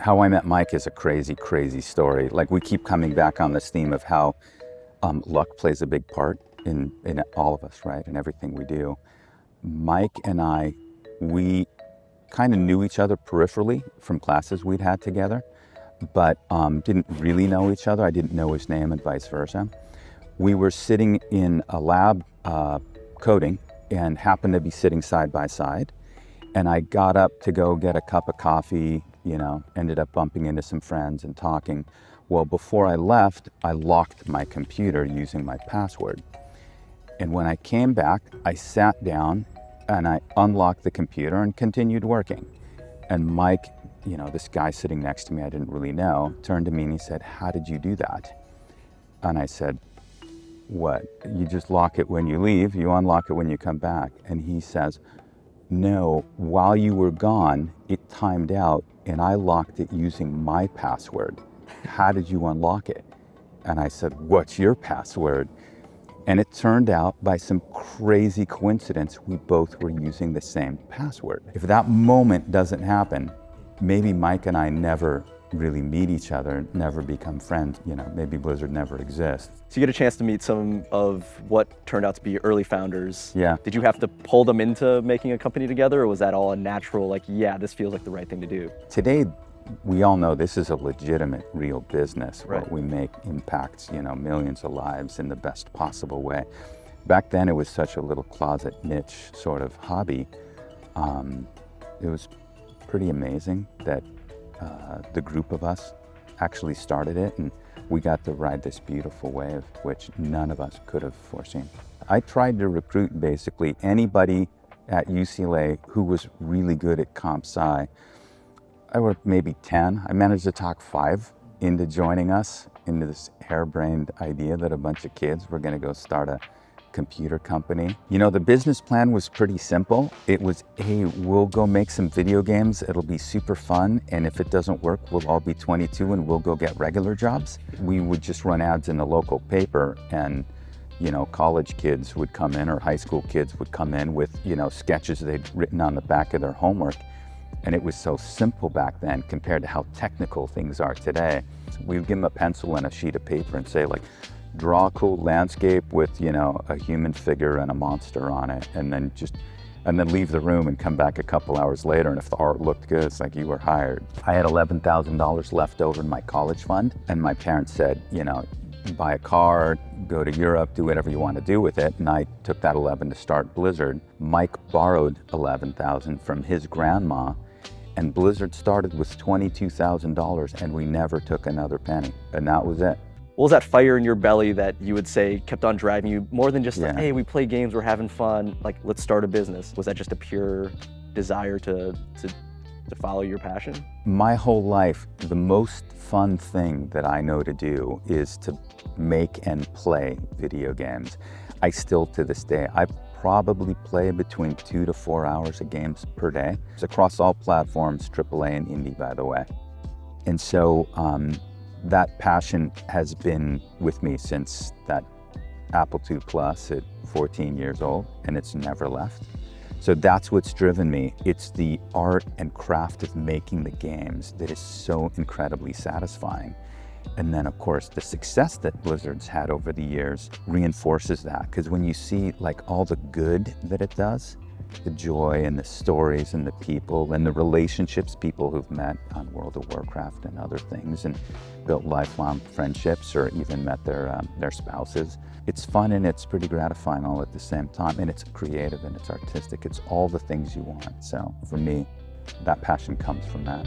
How I met Mike is a crazy, crazy story. Like, we keep coming back on this theme of how luck plays a big part in all of us, right? In everything we do. Mike and I, we kind of knew each other peripherally from classes we'd had together, but didn't really know each other. I didn't know his name and vice versa. We were sitting in a lab coding and happened to be sitting side by side. And I got up to go get a cup of coffee, ended up bumping into some friends and talking. Well, before I left, I locked my computer using my password. And when I came back, I sat down and I unlocked the computer and continued working. And Mike, this guy sitting next to me I didn't really know, turned to me and he said, "How did you do that?" And I said, "What? You just lock it when you leave, you unlock it when you come back." And he says, "No, while you were gone, it timed out and I locked it using my password. How did you unlock it?" And I said, "What's your password?" And it turned out, by some crazy coincidence, we both were using the same password. If that moment doesn't happen, maybe Mike and I never really meet each other, never become friends. Maybe Blizzard never exists. So you get a chance to meet some of what turned out to be early founders. Yeah. Did you have to pull them into making a company together, or was that all a natural, like, yeah, this feels like the right thing to do? Today, we all know this is a legitimate, real business. Right. What we make impacts, millions of lives in the best possible way. Back then, it was such a little closet niche sort of hobby. It was pretty amazing that the group of us actually started it, and we got to ride this beautiful wave, which none of us could have foreseen. I tried to recruit basically anybody at UCLA who was really good at comp sci. I were maybe 10. I managed to talk 5 into joining us into this harebrained idea that a bunch of kids were going to go start a computer company. The business plan was pretty simple. It was, hey, we'll go make some video games. It'll be super fun. And if it doesn't work, we'll all be 22 and we'll go get regular jobs. We would just run ads in the local paper, and college kids would come in, or high school kids would come in with, sketches they'd written on the back of their homework. And it was so simple back then compared to how technical things are today. We would give them a pencil and a sheet of paper and say, like, draw a cool landscape with, a human figure and a monster on it, and then leave the room and come back a couple hours later. And if the art looked good, it's like you were hired. I had $11,000 left over in my college fund, and my parents said, buy a car, go to Europe, do whatever you want to do with it. And I took that 11 to start Blizzard. Mike borrowed 11,000 from his grandma, and Blizzard started with $22,000, and we never took another penny. And that was it. What was that fire in your belly that you would say kept on driving you, more than just like, hey, we play games, we're having fun, like, let's start a business? Was that just a pure desire to follow your passion? My whole life, the most fun thing that I know to do is to make and play video games. I still, to this day, I probably play between 2 to 4 hours of games per day. It's across all platforms, AAA and indie, by the way. And so that passion has been with me since that Apple II Plus at 14 years old, and it's never left. So that's what's driven me. It's the art and craft of making the games that is so incredibly satisfying. And then, of course, the success that Blizzard's had over the years reinforces that, because when you see like all the good that it does, the joy and the stories and the people and the relationships people who've met on World of Warcraft and other things and built lifelong friendships, or even met their spouses. It's fun and it's pretty gratifying all at the same time, and it's creative and it's artistic. It's all the things you want. So for me, that passion comes from that.